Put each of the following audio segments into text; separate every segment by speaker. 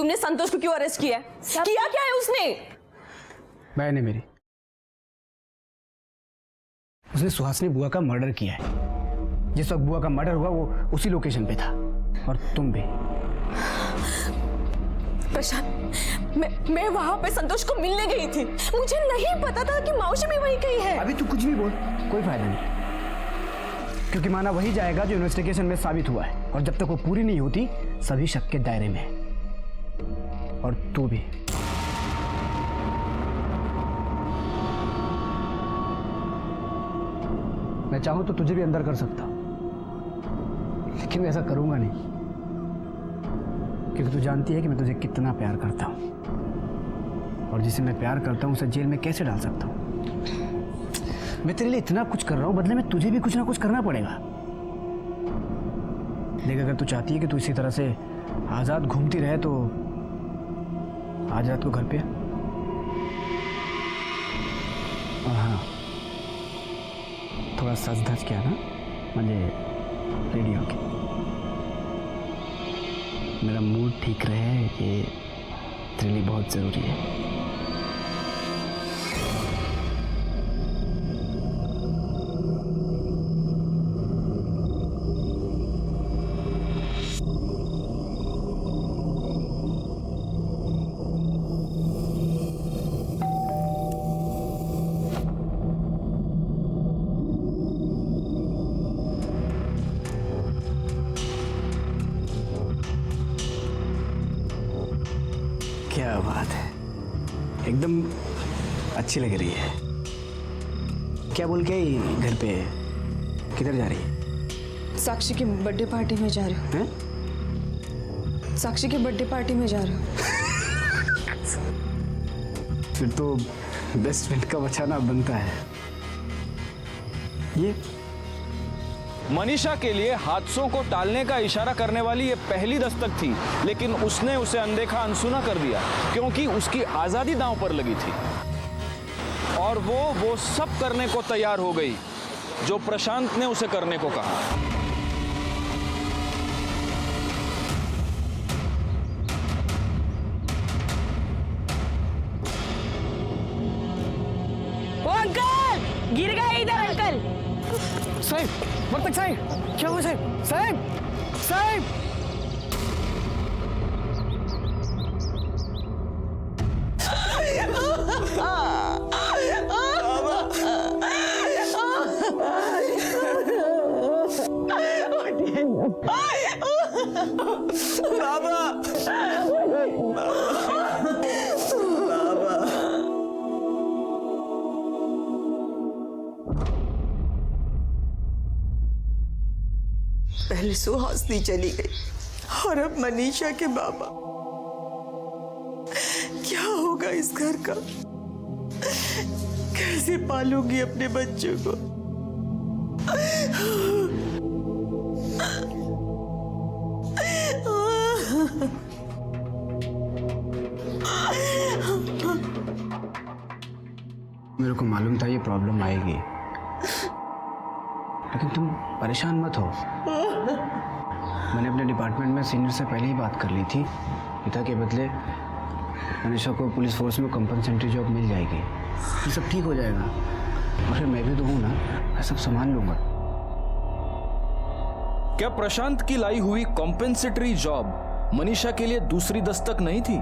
Speaker 1: तुमने संतोष को क्यों अरेस्ट किया? किया क्या है उसने?
Speaker 2: बहन है मेरी, उसने सुहासिनी बुआ का मर्डर किया है। जिस वक्त बुआ का मर्डर हुआ वो उसी लोकेशन पे था, और तुम भी।
Speaker 1: प्रशांत, मैं वहां पे संतोष को मिलने गई थी। मुझे नहीं पता था कि मौसी भी वहीं गई है।
Speaker 2: अभी तू कुछ भी बोल, कोई फायदा नहीं, क्योंकि माना वही जाएगा जो इन्वेस्टिगेशन में साबित हुआ है, और जब तक वो पूरी नहीं होती सभी शक के दायरे में है। और तू भी। मैं चाहूं तो तुझे भी अंदर कर सकता हूं, लेकिन मैं ऐसा करूंगा नहीं, क्योंकि तू जानती है कि मैं तुझे कितना प्यार करता हूं, और जिसे मैं प्यार करता हूं उसे जेल में कैसे डाल सकता हूं। मैं तेरे लिए इतना कुछ कर रहा हूं, बदले में तुझे भी कुछ ना कुछ करना पड़ेगा। देख, अगर तू चाहती है कि तू इसी तरह से आजाद घूमती रहे तो आज रात को घर पे। और हाँ, थोड़ा सच धज किया ना, मुझे रेडी होके। मेरा मूड ठीक रहे, ये तेरे लिए बहुत ज़रूरी है। क्या बात है, एकदम अच्छी लग रही है। क्या बोल के घर पे? किधर जा रही है?
Speaker 1: साक्षी की बर्थडे पार्टी में जा रही हूँ। साक्षी की बर्थडे पार्टी में जा रही हूँ।
Speaker 2: फिर तो बेस्ट फ्रेंड का बचाना बनता है। ये
Speaker 3: मनीषा के लिए हादसों को टालने का इशारा करने वाली ये पहली दस्तक थी, लेकिन उसने उसे अनदेखा अनसुना कर दिया, क्योंकि उसकी आजादी दांव पर लगी थी। और वो सब करने को तैयार हो गई जो प्रशांत ने उसे करने को कहा।
Speaker 1: ओ अंकल, गिर गए इधर अंकल।
Speaker 2: साहब, मत तक साहब, क्या हुआ साहब? साहब, साहब।
Speaker 4: पहले सुहासिनी चली गई और अब मनीषा के बाबा। क्या होगा इस घर का? कैसे पालूंगी अपने बच्चों को?
Speaker 2: मेरे को मालूम था ये प्रॉब्लम आएगी, लेकिन तुम परेशान मत हो। मैंने अपने डिपार्टमेंट में सीनियर से पहले ही बात कर ली थी। पिता के बदले मनीषा को पुलिस फोर्स में कंपनसेटरी जॉब मिल जाएगी। ये सब ठीक हो जाएगा, और फिर मैं भी तो हूँ ना, मैं सब संभाल लूंगा।
Speaker 3: क्या प्रशांत की लाई हुई कॉम्पेंसेटरी जॉब मनीषा के लिए दूसरी दस्तक नहीं थी?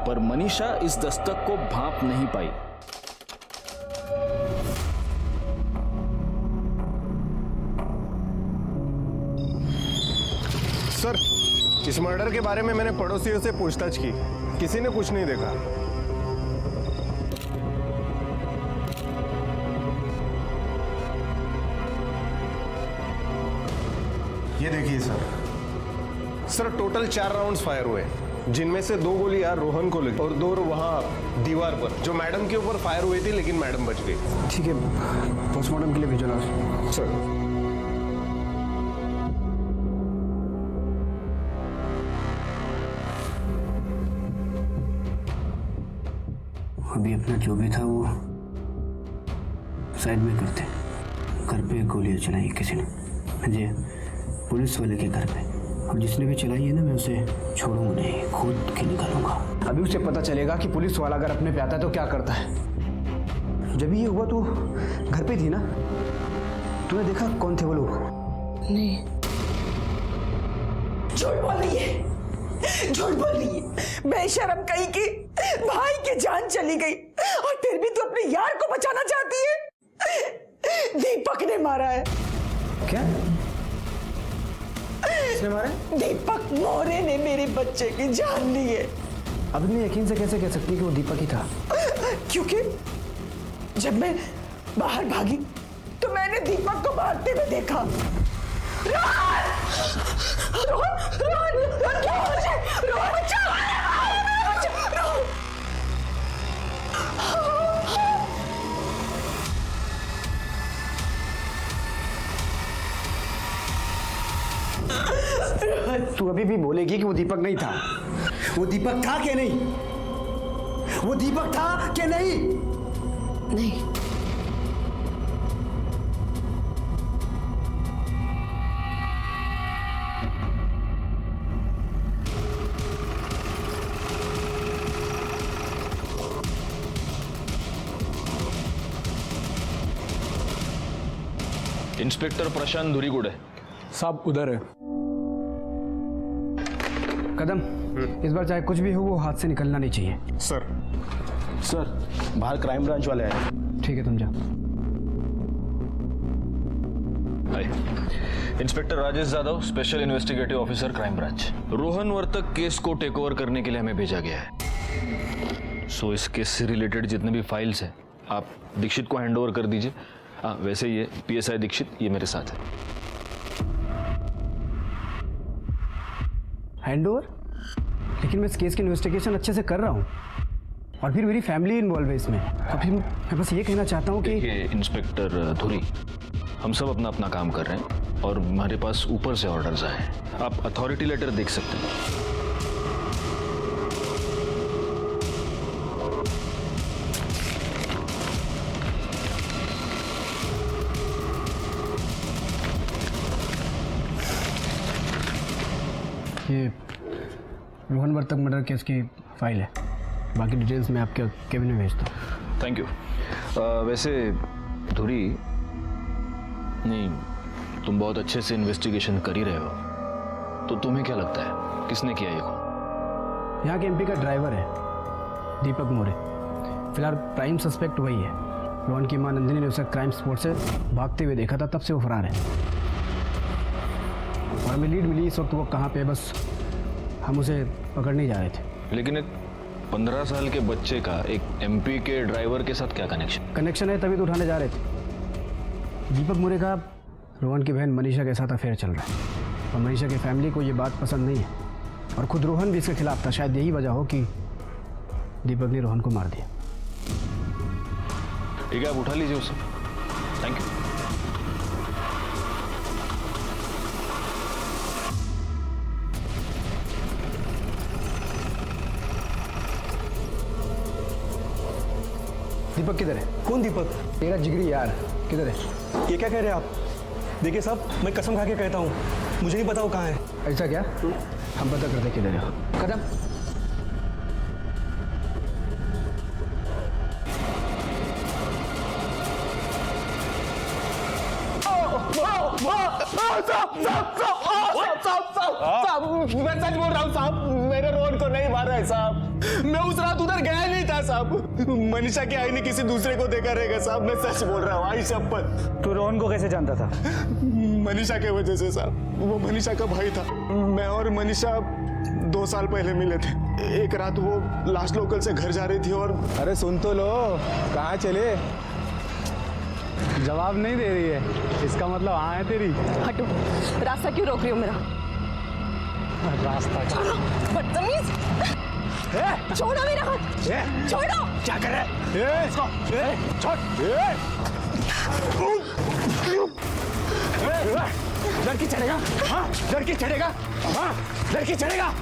Speaker 3: पर मनीषा इस दस्तक को भांप नहीं पाई।
Speaker 5: सर, इस मर्डर के बारे में मैंने पड़ोसियों से पूछताछ की, किसी ने कुछ नहीं देखा। ये देखिए सर, टोटल 4 राउंड्स फायर हुए, जिनमें से 2 गोलियां रोहन को लगी और 2 वहां दीवार पर जो मैडम के ऊपर फायर हुई थी, लेकिन मैडम बच गई।
Speaker 2: ठीक है, पोस्टमार्टम के लिए भेजो ना
Speaker 5: सर।
Speaker 2: अभी अपना जो भी था वो साइड में करते। घर पे गोलियां चलाई किसी ने, मुझे पुलिस वाले के घर पे, और जिसने भी चलाई है ना, मैं उसे छोड़ूंगा नहीं, खुद के निकालूंगा। अभी उसे पता चलेगा कि पुलिस वाला अगर अपने पे आता है तो क्या करता है। जब ये हुआ तो घर पे थी ना, तूने देखा कौन थे वो लोग?
Speaker 1: नहीं।
Speaker 4: झूठ बोल रही है, झूठ बोल रही है। बेशरम कहीं की, भाई की जान चली गई और फिर भी तू अपने यार को बचाना चाहती है। दीपक ने मारा है।
Speaker 2: क्या? किसने मारा?
Speaker 4: दीपक मोरे ने मेरे बच्चे की जान ली है।
Speaker 2: अब इतने यकीन से कैसे कह सकती कि वो दीपक ही था?
Speaker 4: क्योंकि जब मैं बाहर भागी तो मैंने दीपक को मारते हुए देखा। रोहन! रोहन! रोहन! रोहन क्या हो रहा है? रोहन बचाओ! रोहन!
Speaker 2: तू अभी भी बोलेगी कि वो दीपक नहीं था? वो दीपक था कि नहीं? वो दीपक था कि नहीं?
Speaker 1: नहीं।
Speaker 3: इंस्पेक्टर प्रशांत धुरीगुड़े
Speaker 6: साहब उधर है।
Speaker 2: कदम, इस बार चाहे कुछ भी हो वो हाथ से निकलना नहीं चाहिए।
Speaker 5: सर बाहर क्राइम ब्रांच वाले आए।
Speaker 2: ठीक है, तुम जाओ।
Speaker 3: Hi, inspector Rajesh Yadav, special investigative officer, crime branch. Rohan Vartak case को टेक ओवर करने के लिए हमें भेजा गया है। सो इस केस से रिलेटेड जितने भी फाइल्स हैं आप दीक्षित को हैंड ओवर कर दीजिए। वैसे ये PSI दीक्षित ये मेरे साथ है।
Speaker 2: Hand over? लेकिन मैं इस केस की इन्वेस्टिगेशन अच्छे से कर रहा हूँ और फिर मेरी फैमिली इन्वॉल्व है इसमें। और फिर मैं बस ये कहना चाहता हूँ कि
Speaker 3: देखिए इंस्पेक्टर धुरी, हम सब अपना अपना काम कर रहे हैं और हमारे पास ऊपर से ऑर्डर्स आए हैं। आप अथॉरिटी लेटर देख सकते हैं।
Speaker 2: ये रोहन वर्तक मर्डर केस की फाइल है। बाकी डिटेल्स मैं आपके केबिन में भेजता हूँ।
Speaker 3: Thank you. वैसे धुरी, नहीं, तुम बहुत अच्छे से इन्वेस्टिगेशन कर ही रहे हो, तो तुम्हें क्या लगता है किसने किया ये खून?
Speaker 2: यहाँ के MP का ड्राइवर है दीपक मोरे। फिलहाल प्राइम सस्पेक्ट वही है। रोहन की मां नंदिनी ने उसे क्राइम स्पॉट से भागते हुए देखा था, तब से वो फरार है। और हमें लीड मिली इस वक्त वो कहाँ पे, बस हम उसे पकड़ने जा रहे थे।
Speaker 3: लेकिन एक 15 साल के बच्चे का एक MP के ड्राइवर के साथ क्या
Speaker 2: कनेक्शन है, तभी तो उठाने जा रहे थे। दीपक मोरे का रोहन की बहन मनीषा के साथ अफेयर चल रहा है और मनीषा की फैमिली को ये बात पसंद नहीं है और खुद रोहन भी इसके खिलाफ था। शायद यही वजह हो कि दीपक ने रोहन को मार दिया।
Speaker 3: ठीक है, आप उठा लीजिए उसे। Thank you.
Speaker 2: दीपक किधर है?
Speaker 6: कौन दीपक?
Speaker 2: तेरा जिगरी यार किधर है?
Speaker 6: ये क्या कह रहे हैं आप? देखिए साहब, मैं कसम खा के कहता हूँ, मुझे नहीं पता वो कहाँ है।
Speaker 2: ऐसा क्या? हम पता करते किधर है। कदम,
Speaker 5: मैं सच बोल रहा हूँ साहब, मेरे रोहन को नहीं मारा है साहब। मैं उस रात उधर गया नहीं था साहब। मनीषा के आई ने किसी दूसरे को देखा रहेगा साहब। मैं सच बोल रहा हूँ, आई शपथ।
Speaker 6: तू रोहन को कैसे जानता था?
Speaker 5: मनीषा के वजह से साहब। वो मनीषा का भाई था। मैं और मनीषा 2 साल पहले मिले थे। एक रात वो लास्ट लोकल से घर जा रही थी और
Speaker 6: अरे सुन तो लो, कहाँ चले? जवाब नहीं दे रही है, इसका मतलब हाँ है तेरी।
Speaker 1: हटो, रास्ता क्यों रोक रही हो मेरा?
Speaker 6: रास्ता
Speaker 1: छोड़ो, बदतमीज! छोड़ो मेरा हाथ! छोड़ो!
Speaker 6: क्या कर रहे हैं? छोड़! लड़की चढ़ेगा? हाँ, लड़की चढ़ेगा? हाँ, लड़की चढ़ेगा?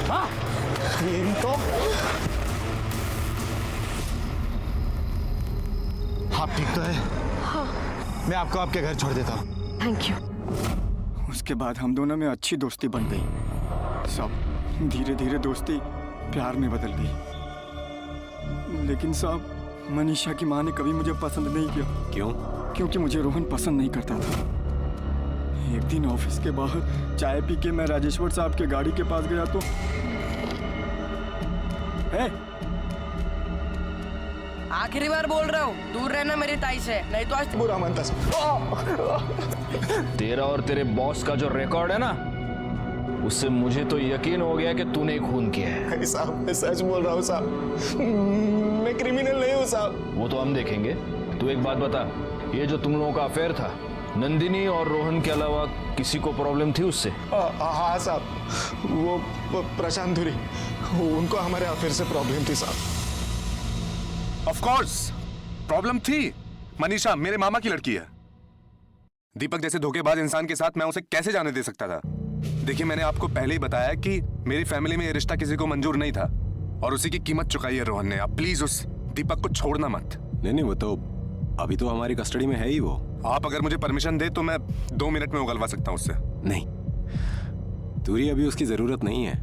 Speaker 6: हाँ, ये तो
Speaker 7: आप ठीक तो है? हाँ। मैं आपको आपके घर छोड़ देता हूँ।
Speaker 1: Thank you.
Speaker 6: उसके बाद हम दोनों में अच्छी दोस्ती बन गई। सब धीरे धीरे दोस्ती प्यार में बदल गई। लेकिन साहब, मनीषा की माँ ने कभी मुझे पसंद नहीं किया।
Speaker 5: क्यों?
Speaker 6: क्योंकि मुझे रोहन पसंद नहीं करता था। एक दिन ऑफिस के बाहर चाय पी के मैं राजेश्वर साहब के गाड़ी के पास गया तो
Speaker 7: आखिरी बार बोल रहा हूँ, दूर रहना मेरी ताई से, नहीं तो आज
Speaker 6: बुरा मानता
Speaker 3: तेरा और तेरे बॉस का जो रिकॉर्ड है ना, उससे मुझे तो यकीन हो गया कि तूने खून किया है।
Speaker 6: साहब, मैं सच बोल रहा हूँ साहब, मैं क्रिमिनल नहीं हूँ साहब।
Speaker 3: वो तो हम देखेंगे। तू एक बात बता, ये जो तुम लोगों का अफेयर था, नंदिनी और रोहन के अलावा किसी को प्रॉब्लम थी उससे?
Speaker 6: हाँ साहब, वो प्रशांत धुरी, उनको हमारे अफेयर से प्रॉब्लम थी साहब।
Speaker 8: ऑफ कोर्स प्रॉब्लम थी। मनीषा मेरे मामा की लड़की है। दीपक जैसे धोखेबाज इंसान के साथ मैं उसे कैसे जाने दे सकता था? देखिए, मैंने आपको पहले ही बताया कि मेरी फैमिली में ये रिश्ता किसी को मंजूर नहीं था और उसी की कीमत चुकाई है रोहन ने। आप प्लीज उस दीपक को छोड़ना मत।
Speaker 5: नहीं, वो तो अभी तो हमारी कस्टडी में है ही वो।
Speaker 8: आप अगर मुझे परमिशन दे तो मैं 2 मिनट में उगलवा सकता हूँ उससे।
Speaker 5: नहीं, तुरी अभी उसकी जरूरत नहीं है,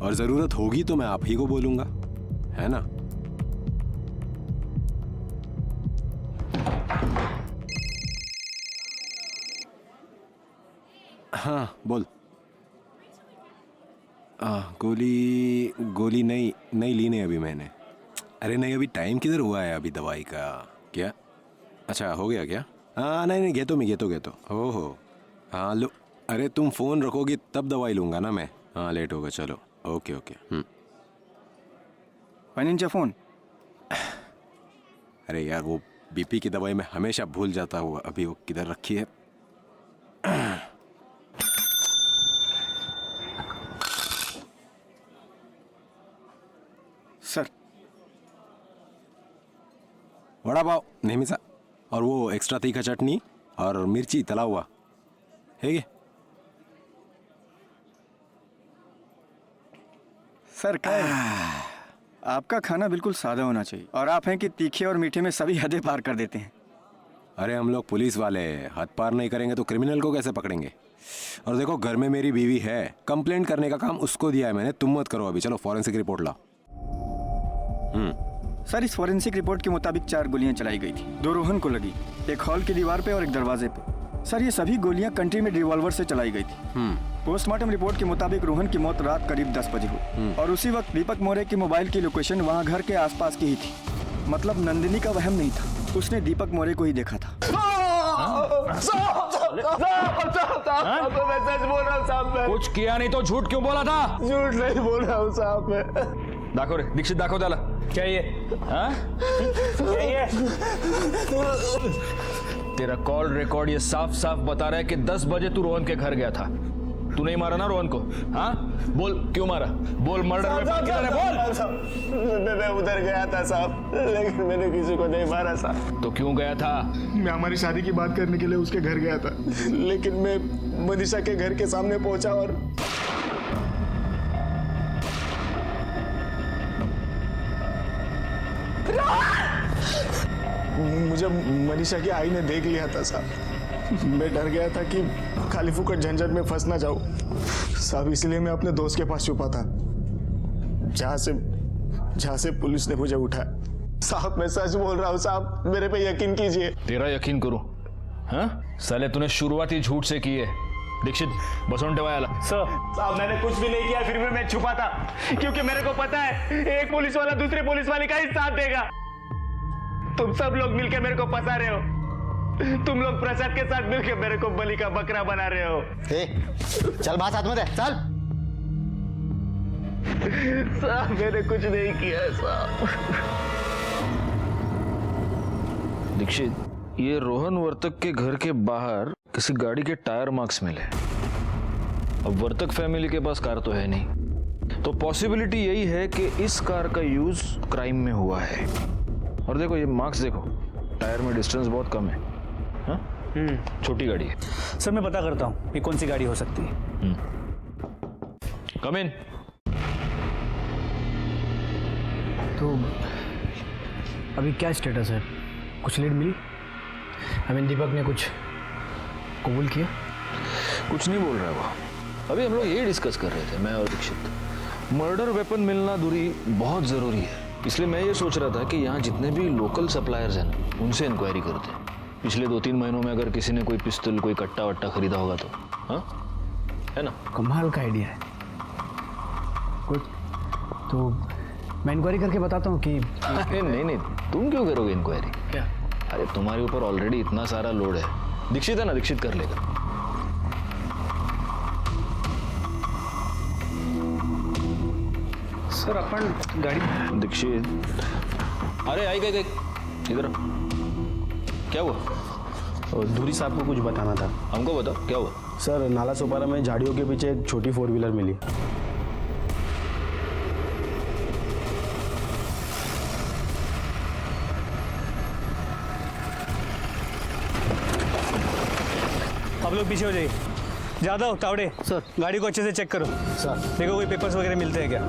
Speaker 5: और जरूरत होगी तो मैं आप ही को बोलूंगा, है ना? हाँ बोल। गोली नहीं ली नहीं अभी मैंने। अरे नहीं, अभी टाइम किधर हुआ है अभी दवाई का? क्या? अच्छा, हो गया क्या? हाँ नहीं, गेतो हो। हाँ लो, अरे तुम फोन रखोगी तब दवाई लूंगा ना मैं। हाँ, लेट होगा, चलो ओके।
Speaker 6: पनीचा फोन।
Speaker 5: अरे यार, वो बीपी की दवाई मैं हमेशा भूल जाता हूँ। अभी वो किधर रखी है?
Speaker 6: सर,
Speaker 5: वड़ा पाव नेहमीचा, और वो एक्स्ट्रा तीखा चटनी और मिर्ची तला हुआ है ये।
Speaker 6: सर क्या है? आपका खाना बिल्कुल सादा होना चाहिए, और आप हैं कि तीखे और मीठे में सभी हदें पार कर देते हैं।
Speaker 5: अरे हम लोग पुलिस वाले हद पार नहीं करेंगे तो क्रिमिनल को कैसे पकड़ेंगे? और देखो, घर में मेरी बीवी है, कंप्लेंट करने का काम उसको दिया है मैंने। तुम मत करो अभी, चलो फॉरेंसिक रिपोर्ट लाओ।
Speaker 6: सर, इस फॉरेंसिक रिपोर्ट के मुताबिक 4 गोलियां चलाई गई थी। 2 रोहन को लगी, एक हॉल की दीवार पे और एक दरवाजे पे। सर, ये सभी गोलियां कंट्रीमेड रिवॉल्वर से चलाई गई थी। पोस्टमार्टम रिपोर्ट के मुताबिक रोहन की मौत रात करीब 10 बजे हुई, और उसी वक्त दीपक मौर्य की मोबाइल की लोकेशन वहां घर के आसपास की ही थी। मतलब नंदिनी का वहम नहीं था, उसने दीपक मौर्य को ही देखा था।
Speaker 7: मैं सच बोल रहा हूँ साहब। मैं
Speaker 3: कुछ किया नहीं तो झूठ क्यों बोला था?
Speaker 7: झूठ नहीं बोल रहा हूँ साहब। मैं
Speaker 3: दाखव रे, दीक्षित दाखव त्याला। क्या ये? हाँ? तेरा कॉल रिकॉर्ड ये साफ साफ बता रहा है कि 10 बजे तू रोहन के घर गया था। तू नहीं मारा ना रोहन को? हाँ बोल, क्यों मारा? बोल, मर्डर में किधर है? बोल।
Speaker 7: मैं उधर गया था साहब, लेकिन मैंने किसी को नहीं मारा साहब।
Speaker 3: तो क्यों गया था?
Speaker 6: मैं हमारी शादी की बात करने के लिए उसके घर गया था, लेकिन मैं मनीषा के घर के सामने पहुंचा और मुझे मनीषा की आई ने देख लिया था साहब। मैं डर गया था कि खाली फुकट झंझट में फंस ना जाऊं साहब, इसलिए मैं अपने दोस्त के पास छुपा था, जहां से पुलिस ने मुझे उठाया। साहब, मैं सच बोल रहा हूँ साहब, मेरे पे यकीन कीजिए।
Speaker 3: तेरा यकीन करूं? हाँ साले, तूने शुरुआत ही झूठ से की है। दीक्षित बसों टेवायाला।
Speaker 9: सर साहब, मैंने कुछ भी नहीं किया, फिर भी मैं छुपा था, क्योंकि मेरे को पता है एक पुलिस वाला दूसरे पुलिस वाले का ही साथ देगा। तुम सब लोग मिलकर मेरे को फंसा रहे हो। तुम लोग प्रसाद के साथ मिलकर मेरे को बलि का बकरा बना रहे हो।
Speaker 6: चल बात हाथ में दे, चल।
Speaker 9: साहब, मैंने कुछ नहीं किया साहब।
Speaker 3: दीक्षित, ये रोहन वर्तक के घर के बाहर किसी गाड़ी के टायर मार्क्स मिले। अब वर्तक फैमिली के पास कार तो है नहीं, तो पॉसिबिलिटी यही है कि इस कार का यूज क्राइम में हुआ है। और देखो ये मार्क्स देखो, टायर में डिस्टेंस बहुत कम है। हाँ? छोटी गाड़ी है।
Speaker 9: सर मैं पता करता हूँ ये कौन सी गाड़ी हो सकती है।
Speaker 3: कम इन।
Speaker 2: तो अभी क्या स्टेटस है? कुछ लीड मिली? दीपक ने कुछ कबूल किया?
Speaker 3: कुछ नहीं बोल रहा वो। अभी हम लोग यही डिस्कस कर रहे थे, मैं और दीक्षित। मर्डर वेपन मिलना दूरी बहुत ज़रूरी है, इसलिए मैं ये सोच रहा था कि यहाँ जितने भी लोकल सप्लायर्स हैं ना, उनसे इंक्वायरी करते हैं। पिछले 2-3 महीनों में अगर किसी ने कोई पिस्तौल, कोई कट्टा वट्टा खरीदा होगा तो, हाँ, है ना?
Speaker 2: कमाल का आइडिया है। कुछ तो मैं इंक्वायरी करके बताता हूँ कि
Speaker 3: नहीं, तुम क्यों करोगे इंक्वायरी?
Speaker 2: क्या?
Speaker 3: अरे तुम्हारे ऊपर ऑलरेडी इतना सारा लोड है। दीक्षित है ना, दीक्षित कर लेगा।
Speaker 2: सर अपन गाड़ी
Speaker 3: दीक्षित, अरे आई गई इधर। क्या हुआ?
Speaker 10: धुरी साहब को कुछ बताना था।
Speaker 3: हमको बताओ क्या हुआ।
Speaker 10: सर, नाला सोपारा में झाड़ियों के पीछे एक छोटी 4 व्हीलर मिली।
Speaker 9: आप लोग पीछे हो जाइए। जादव, तावड़े,
Speaker 10: सर।
Speaker 9: गाड़ी को अच्छे से चेक करो।
Speaker 10: सर।
Speaker 9: देखो कोई पेपर्स वगैरह मिलते हैं क्या?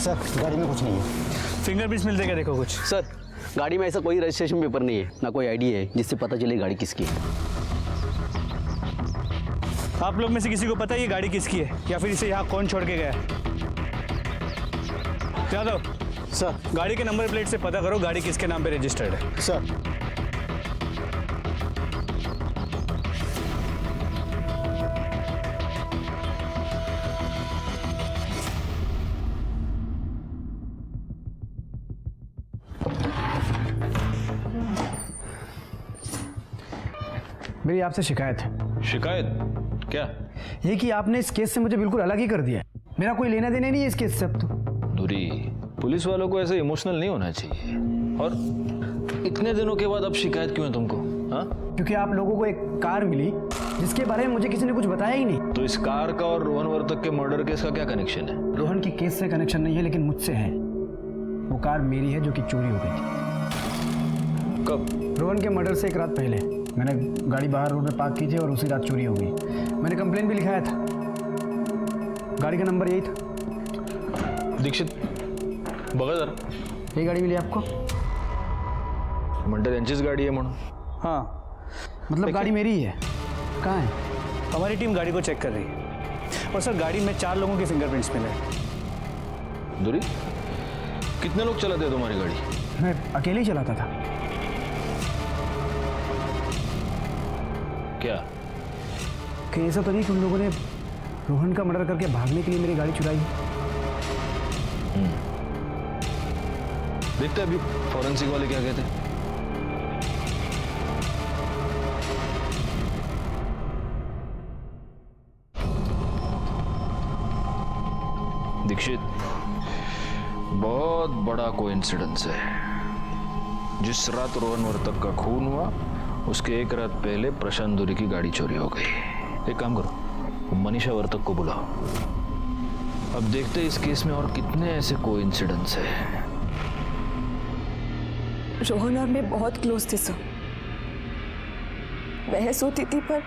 Speaker 10: सर, गाड़ी में कुछ नहीं है।
Speaker 9: फिंगरप्रिंट्स मिलते हैं क्या? देखो कुछ।
Speaker 10: सर, गाड़ी में ऐसा कोई रजिस्ट्रेशन पेपर नहीं है, ना कोई आईडी है जिससे पता चले गाड़ी किसकी है।
Speaker 9: आप लोग में से किसी को पता है ये गाड़ी किसकी है, या फिर इसे यहाँ कौन छोड़ के गया है? जादव,
Speaker 10: सर।
Speaker 9: गाड़ी के नंबर प्लेट से पता करो गाड़ी किसके नाम पे रजिस्टर्ड है।
Speaker 10: सर।
Speaker 2: मेरी आपसे शिकायत है।
Speaker 3: शिकायत? क्या?
Speaker 2: ये कि आपने इस केस से मुझे बिल्कुल अलग ही कर दिया। मेरा कोई लेना देना नहीं है इस केस से अब तो।
Speaker 3: दूरी, पुलिस वालों को ऐसे इमोशनल नहीं होना चाहिए। और इतने दिनों के बाद अब शिकायत क्यों है तुमको? हाँ,
Speaker 2: क्योंकि आप लोगों को एक कार मिली जिसके बारे में मुझे किसी ने कुछ बताया ही नहीं।
Speaker 3: तो इस कार का और रोहन वर्तक के मर्डर केस का क्या कनेक्शन है?
Speaker 2: रोहन के केस से कनेक्शन नहीं है, लेकिन मुझसे है। वो कार मेरी है जो कि चोरी हो गई थी।
Speaker 3: कब?
Speaker 2: रोहन के मर्डर से एक रात पहले मैंने गाड़ी बाहर रोड पे पार्क की थी और उसी रात चोरी हो गई। मैंने कंप्लेन भी लिखाया था। गाड़ी का नंबर यही था।
Speaker 3: दीक्षित, बघा जरा,
Speaker 2: यही गाड़ी मिली आपको?
Speaker 3: म्हणते त्यांचीच गाड़ी है म्हणून।
Speaker 9: हाँ,
Speaker 2: मतलब गाड़ी मेरी ही है। कहाँ है?
Speaker 9: हमारी टीम गाड़ी को चेक कर रही है। और सर, गाड़ी में 4 लोगों के फिंगरप्रिंट्स मिले हैं।
Speaker 3: दूरी, कितने लोग चलाते हैं तुम्हारी गाड़ी?
Speaker 2: मैं अकेले ही चलाता था।
Speaker 3: क्या?
Speaker 2: कि ऐसा तो नहीं कि उन लोगों ने रोहन का मर्डर करके भागने के लिए मेरी गाड़ी चुराई?
Speaker 3: देखते हैं अभी फॉरेंसिक वाले क्या कहते हैं। दीक्षित, बहुत बड़ा कोइंसिडेंस है। जिस रात रोहन वर्तक का खून हुआ उसके एक रात पहले प्रशांत दूरी की गाड़ी चोरी हो गई। एक काम करो, मनीषा वर्तक को बुलाओ। अब देखते हैं इस केस में और कितने ऐसे कोइंसिडेंस है।
Speaker 1: रोहन और मैं बहुत क्लोज थे सर। बहस होती थी पर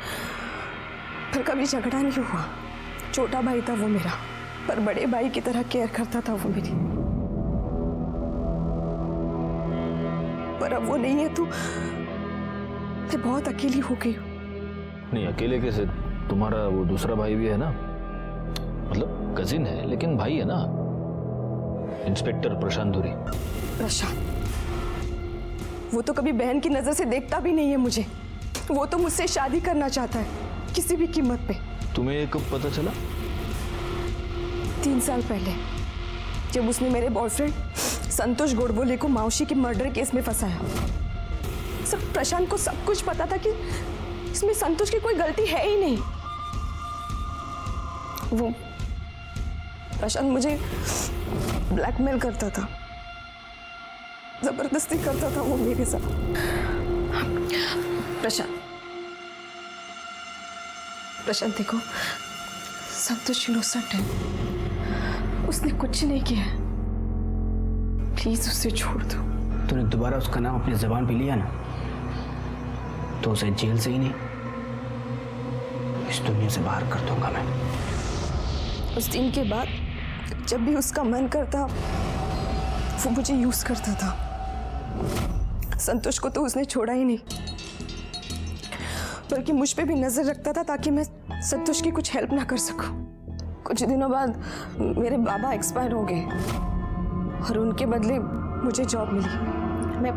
Speaker 1: कभी झगड़ा नहीं हुआ। छोटा भाई था वो मेरा, पर बड़े भाई की तरह केयर करता था वो मेरी। पर अब वो नहीं है तो मैं बहुत अकेली हो गई हूँ।
Speaker 3: नहीं, अकेले कैसे? तुम्हारा वो दूसरा भाई भी है ना, मतलब कजिन है लेकिन भाई है ना, इंस्पेक्टर प्रशांत दूरी।
Speaker 1: प्रशांत, वो तो कभी बहन की नजर से देखता भी नहीं है मुझे। वो तो मुझसे शादी करना चाहता है किसी भी कीमत पे।
Speaker 3: तुम्हें ये कब पता चला?
Speaker 1: 3 साल पहले, जब उसने मेरे बॉयफ्रेंड संतोष गोडबोले को मौशी के मर्डर केस में फंसाया। सब प्रशांत को सब कुछ पता था कि इसमें संतोष की कोई गलती है ही नहीं। वो प्रशांत मुझे ब्लैकमेल करता था, जबरदस्ती करता था वो मेरे साथ। प्रशांत देखो, संतोष इनोसेंट है, उसने कुछ नहीं किया है। प्लीज उसे छोड़ दो।
Speaker 2: तूने दोबारा उसका नाम अपनी जुबान पे लिया ना, तो उसे जेल से ही नहीं, इस दुनिया से बाहर कर दूंगा मैं।
Speaker 1: उस दिन के बाद जब भी उसका मन करता वो मुझे यूज करता था। संतोष को तो उसने छोड़ा ही नहीं, बल्कि मुझ पे भी नजर रखता था ताकि मैं संतोष की कुछ हेल्प ना कर सकूं। कुछ दिनों बाद मेरे बाबा एक्सपायर हो गए और उनके बदले मुझे जॉब मिली।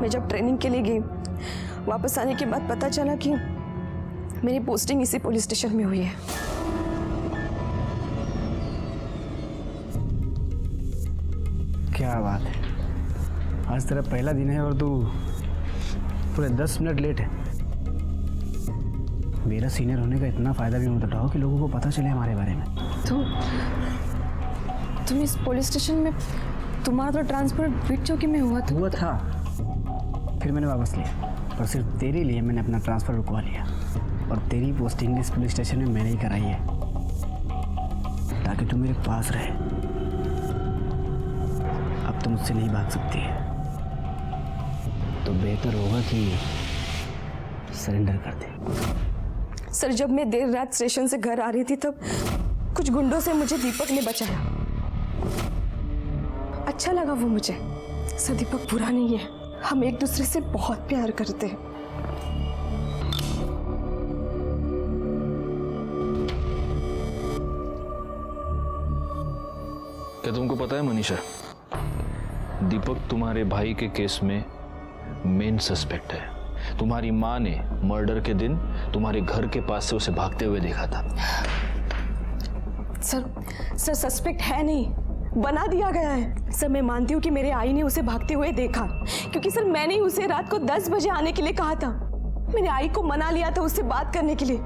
Speaker 1: मैं जब ट्रेनिंग के लिए गई, वापस आने के बाद पता चला कि मेरी पोस्टिंग इसी पुलिस स्टेशन में हुई है।
Speaker 2: क्या बात है, आज तेरा पहला दिन है और तू पूरे 10 मिनट लेट है। मेरा सीनियर होने का इतना फायदा भी मत उठाओ कि लोगों को पता चले हमारे बारे में।
Speaker 1: तुम इस पुलिस स्टेशन में, तुम्हारा तो ट्रांसफर बीट चौकी में हुआ
Speaker 2: था, फिर मैंने वापस लिया और सिर्फ तेरे लिए मैंने अपना ट्रांसफ़र रुकवा लिया और तेरी पोस्टिंग इस पुलिस स्टेशन में मैंने ही कराई है ताकि तू मेरे पास रहे। अब तुम मुझसे नहीं भाग सकती है, तो बेहतर होगा कि सरेंडर कर दे।
Speaker 1: सर, जब मैं देर रात स्टेशन से घर आ रही थी तब कुछ गुंडों से मुझे दीपक ने बचाया। अच्छा लगा वो मुझे। सर, दीपक बुरा नहीं है, हम एक दूसरे से बहुत प्यार करते हैं।
Speaker 3: क्या तुमको पता है मनीषा, दीपक तुम्हारे भाई के केस में मेन सस्पेक्ट है। तुम्हारी माँ ने मर्डर के दिन तुम्हारे घर के पास से उसे भागते हुए देखा था।
Speaker 1: सर सस्पेक्ट है नहीं, बना दिया गया है। सर, मैं मानती हूँ कि मेरे आई ने उसे भागते हुए देखा, क्योंकि सर मैंने ही उसे रात को 10 बजे आने के लिए कहा था। मैंने आई को मना लिया था उससे बात करने के लिए।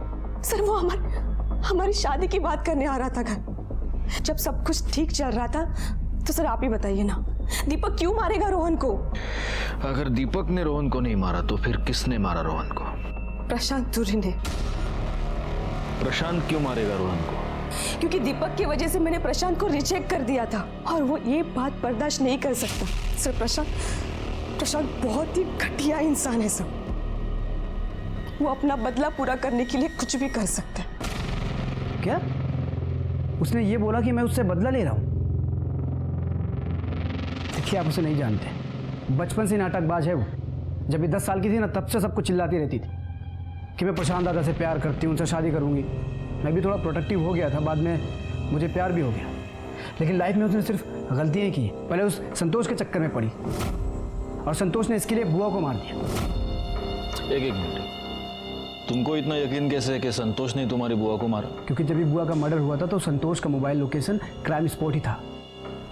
Speaker 1: सर, वो हमारी शादी की बात करने आ रहा था घर। जब सब कुछ ठीक चल रहा था तो सर आप ही बताइए ना, दीपक क्यों मारेगा रोहन को?
Speaker 3: अगर दीपक ने रोहन को नहीं मारा तो फिर किसने मारा रोहन को?
Speaker 1: प्रशांत तुरी ने।
Speaker 3: प्रशांत क्यों मारेगा रोहन को?
Speaker 1: क्योंकि दीपक की वजह से मैंने प्रशांत को रिजेक्ट कर दिया था और वो ये बात बर्दाश्त नहीं कर सकता। सर, प्रशांत बहुत ही घटिया इंसान है सर। वो अपना बदला पूरा करने के लिए कुछ भी कर सकता है।
Speaker 2: क्या? उसने ये बोला कि मैं उससे बदला ले रहा हूँ? देखिए, आप उसे नहीं जानते, बचपन से नाटकबाज है वो। जब ये 10 साल की थी ना, तब से सबको चिल्लाती रहती थी कि मैं प्रशांत दादा से प्यार करती हूँ, उनसे शादी करूँगी। मैं भी थोड़ा प्रोटेक्टिव हो गया था, बाद में मुझे प्यार भी हो गया, लेकिन लाइफ में उसने सिर्फ गलतियाँ ही की। पहले उस संतोष के चक्कर में पड़ी और संतोष ने इसके लिए बुआ को मार दिया।
Speaker 3: एक मिनट, तुमको इतना यकीन कैसे है कि संतोष ने तुम्हारी बुआ को मारा?
Speaker 2: क्योंकि जब भी बुआ का मर्डर हुआ था तो संतोष का मोबाइल लोकेशन क्राइम स्पॉट ही था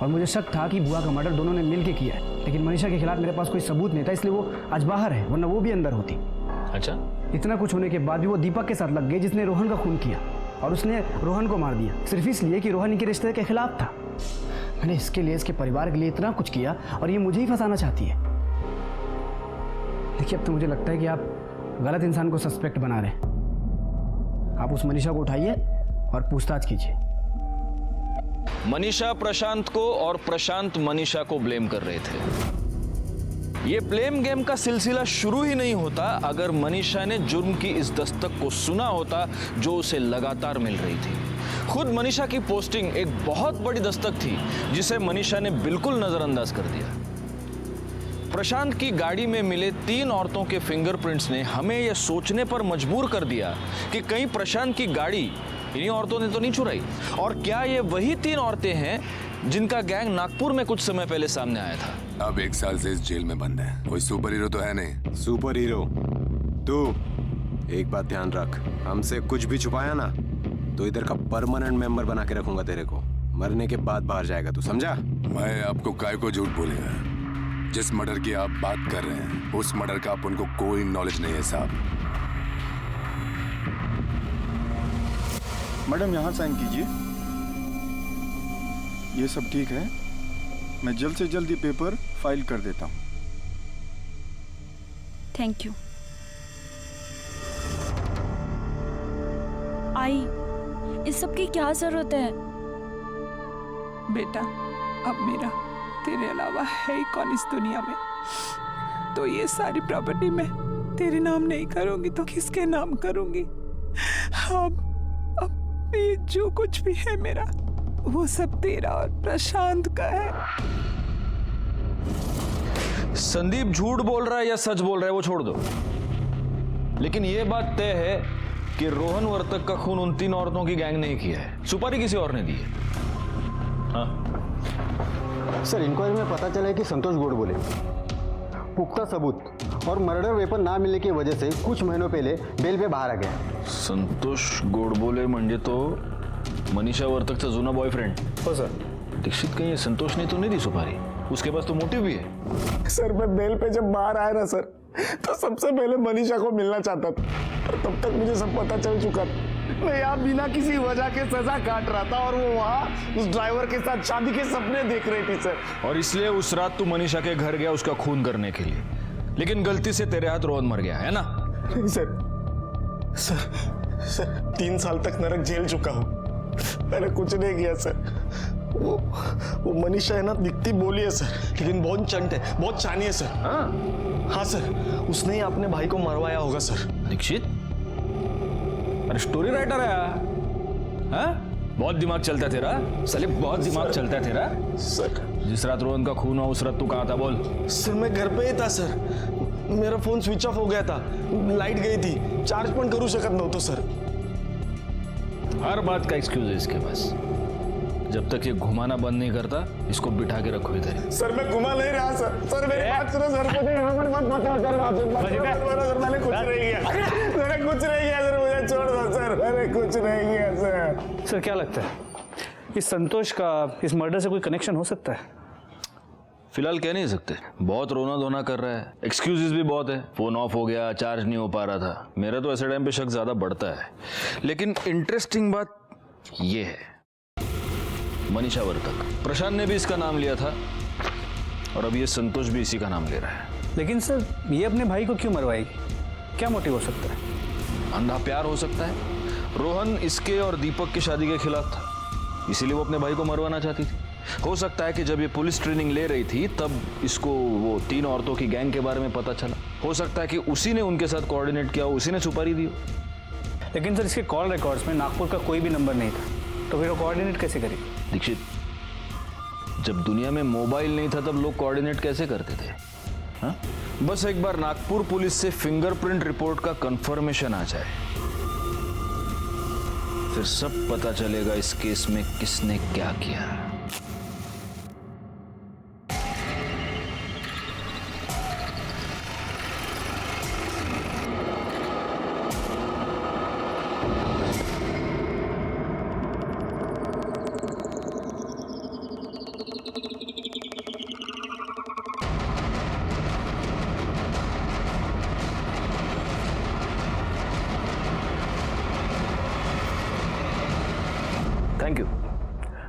Speaker 2: और मुझे शक था कि बुआ का मर्डर दोनों ने मिलकर किया है। लेकिन मनीषा के खिलाफ मेरे पास कोई सबूत नहीं था, इसलिए वो आज बाहर है, वरना वो भी अंदर होती।
Speaker 3: अच्छा,
Speaker 2: इतना कुछ होने के बाद भी वो दीपक के साथ लग गई, जिसने रोहन का खून किया, और उसने रोहन को मार दिया सिर्फ इसलिए कि रोहन इनके रिश्ते के खिलाफ था। मैंने इसके लिए, इसके परिवार के लिए इतना कुछ किया और ये मुझे ही फंसाना चाहती है। देखिए, अब तो मुझे लगता है कि आप गलत इंसान को सस्पेक्ट बना रहे हैं। आप उस मनीषा को उठाइए और पूछताछ कीजिए।
Speaker 3: मनीषा प्रशांत को और प्रशांत मनीषा को ब्लेम कर रहे थे। ये ब्लेम गेम का सिलसिला शुरू ही नहीं होता अगर मनीषा ने जुर्म की इस दस्तक को सुना होता जो उसे लगातार मिल रही थी। खुद मनीषा की पोस्टिंग एक बहुत बड़ी दस्तक थी जिसे मनीषा ने बिल्कुल नजरअंदाज कर दिया। प्रशांत की गाड़ी में मिले 3 औरतों के फिंगरप्रिंट्स ने हमें यह सोचने पर मजबूर कर दिया कि कहीं प्रशांत की गाड़ी इन्हीं औरतों ने तो नहीं चुराई। और क्या ये वही 3 औरतें हैं जिनका गैंग नागपुर में कुछ समय पहले सामने आया था?
Speaker 8: अब 1 साल से इस जेल में बंद है। कोई सुपर हीरो तो है नहीं।
Speaker 7: सुपर हीरो तू, एक बात ध्यान रख, हमसे कुछ भी छुपाया ना तो इधर का परमानेंट मेंबर बना के रखूंगा तेरे को। मरने के बाद बाहर जाएगा तू, समझा?
Speaker 8: मैं आपको काय को झूठ बोलेगा। जिस मर्डर की आप बात कर रहे हैं उस मर्डर का आप उनको कोई नॉलेज नहीं है साहब।
Speaker 6: मैडम, यहाँ साइन कीजिए। ये सब ठीक है, मैं जल्द से जल्द ये पेपर फाइल कर देता हूँ।
Speaker 11: Thank you. आई, इस सब की क्या जरूरत है?
Speaker 4: बेटा, अब मेरा तेरे अलावा है ही कौन इस दुनिया में? तो ये सारी प्रॉपर्टी मैं तेरे नाम नहीं करूंगी तो किसके नाम करूंगी? अब ये जो कुछ भी है मेरा, वो सब तेरा और प्रशांत का है।
Speaker 3: संदीप झूठ बोल रहा है या सच बोल रहा है वो छोड़ दो, लेकिन ये बात तय है कि रोहन वर्तक का खून उन 3 औरतों की गैंग ने ही किया है, सुपारी किसी और ने दी है। हाँ
Speaker 2: सर, इंक्वायरी में पता चला है कि संतोष गोडबोले पुख्ता सबूत और मर्डर वेपन ना मिलने की वजह से कुछ महीनों पहले बेल पे बाहर आ गया।
Speaker 3: संतोष गोडबोले म्हणजे तो मनीषा वर्तकचा जुना बॉयफ्रेंड।
Speaker 5: हो सर।
Speaker 3: दीक्षित, कहीं संतोष ने तो नहीं दी सुपारी? उसके पास तो मोटिव भी है।
Speaker 9: सर मैं बेल पे जब बाहर आया ना सर, तो सबसे पहले मनीषा को मिलना चाहता था, और तब तक मुझे सब पता चल चुका था। मैं यहाँ बिना किसी वजह के सजा काट रहा था और वो वहाँ उस ड्राइवर के साथ शादी के सपने देख रही थी सर।
Speaker 3: और इसलिए उस रात तू मनीषा के घर गया उसका खून करने के लिए, लेकिन गलती से तेरे हाथ रोहन मर गया है ना?
Speaker 9: नहीं सर 3 साल तक नरक झेल चुका हूँ, मैंने कुछ नहीं किया सर। वो मनीषा है ना, दिखती बोली है सर, लेकिन बहुत चंट है, बहुत चानी है सर। हाँ सर, उसने ही अपने भाई को मरवाया होगा सर।
Speaker 3: दीक्षित, अरे स्टोरी राइटर है हाँ? बहुत दिमाग चलता है तेरा साले, बहुत दिमाग चलता है तेरा।
Speaker 9: सर
Speaker 3: जिस रात रोहन का खून हुआ उस रात तू कहाँ था बोल?
Speaker 9: सर मैं घर पे ही था सर, मेरा फोन स्विच ऑफ हो गया था, लाइट गई थी, चार्ज पण करू शकत नव्हतो सर।
Speaker 3: हर बात का एक्सक्यूज है इसके पास। जब तक ये घुमाना बंद नहीं करता इसको बिठा के रखो इधर।
Speaker 9: सर मैं घुमा नहीं रहा सर, सर मेरी बात सुनो सर, मुझे मत बताओ सर, मैंने कुछ नहीं किया, मैंने कुछ नहीं किया सर, मुझे छोड़ दो सर, मैंने कुछ नहीं किया सर।
Speaker 12: सर क्या लगता है इस संतोष का इस मर्डर से कोई कनेक्शन हो सकता है?
Speaker 3: फिलहाल कह नहीं सकते, बहुत रोना धोना कर रहा है, एक्सक्यूजेस भी बहुत है, फोन ऑफ हो गया, चार्ज नहीं हो पा रहा था। मेरा तो ऐसे टाइम पे शक ज्यादा बढ़ता है। लेकिन इंटरेस्टिंग बात ये है, मनीषा वर्तक, प्रशांत ने भी इसका नाम लिया था और अब ये संतोष भी इसी का नाम ले रहा है।
Speaker 12: लेकिन सर ये अपने भाई को क्यों मरवाएगी? क्या मोटिव हो सकता है?
Speaker 3: अंधा प्यार हो सकता है। रोहन इसके और दीपक की शादी के खिलाफ था, इसीलिए वो अपने भाई को मरवाना चाहती थी। हो सकता है कि जब ये पुलिस ट्रेनिंग ले रही थी तब इसको वो 3 औरतों की गैंग के बारे में पता चला। हो सकता है कि उसी ने उनके साथ कोऑर्डिनेट किया, उसी ने सुपारी दी।
Speaker 12: लेकिन सर इसके कॉल रिकॉर्ड्स में नागपुर का कोई भी नंबर नहीं था, तो फिर वो कोऑर्डिनेट कैसे करेगी?
Speaker 3: दीक्षित, जब दुनिया में मोबाइल नहीं था तब लोग कोऑर्डिनेट कैसे करते थे? हाँ? बस एक बार नागपुर पुलिस से फिंगरप्रिंट रिपोर्ट का कंफर्मेशन आ जाए, फिर सब पता चलेगा इस केस में किसने क्या किया।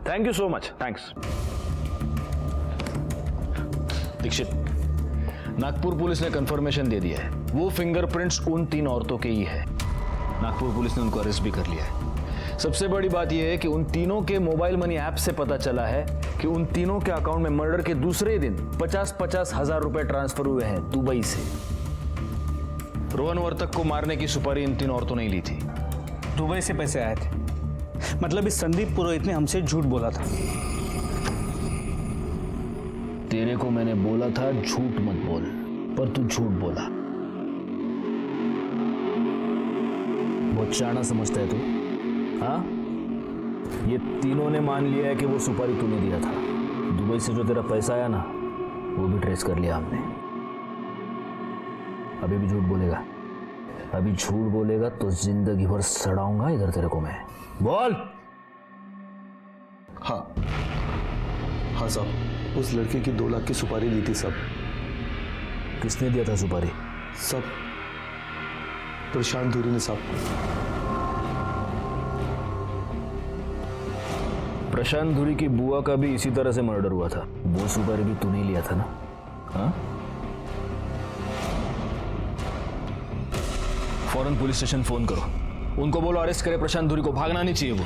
Speaker 3: Thank you so much, thanks. Dikshit, Nagpur police ने कंफर्मेशन दे दिया है, वो फिंगरप्रिंट्स उन 3 औरतों के ही है। नागपुर पुलिस ने उनको अरेस्ट भी कर लिया है। सबसे बड़ी बात यह है कि उन तीनों के मोबाइल मनी ऐप से पता चला है कि उन तीनों के अकाउंट में मर्डर के दूसरे दिन 50-50 हजार रुपए ट्रांसफर हुए हैं दुबई से। रोहन वर्तक को मारने की सुपारी इन 3 औरतों ने ली थी।
Speaker 12: दुबई से पैसे आए थे, मतलब इस संदीप पुरोहित ने हमसे झूठ बोला था।
Speaker 3: तेरे को मैंने बोला था झूठ मत बोल, पर तू झूठ बोला। बहुत शाना समझता है तू, हाँ? ये तीनों ने मान लिया है कि वो सुपारी तूने दिया था। दुबई से जो तेरा पैसा आया ना, वो भी ट्रेस कर लिया हमने। अभी भी झूठ बोलेगा? अभी झूठ बोलेगा तो जिंदगी भर सड़ाऊंगा इधर तेरे को मैं। बोल।
Speaker 9: हाँ साहब, उस लड़के की 2 लाख की सुपारी दी थी सब।
Speaker 3: किसने दिया था सुपारी?
Speaker 9: सब प्रशांत धुरी ने साहब।
Speaker 3: प्रशांत धुरी की बुआ का भी इसी तरह से मर्डर हुआ था, वो सुपारी भी तूने लिया था ना? हाँ? फौरन पुलिस स्टेशन फोन करो, उनको बोलो अरेस्ट करे प्रशांत धुरी को, भागना नहीं चाहिए वो।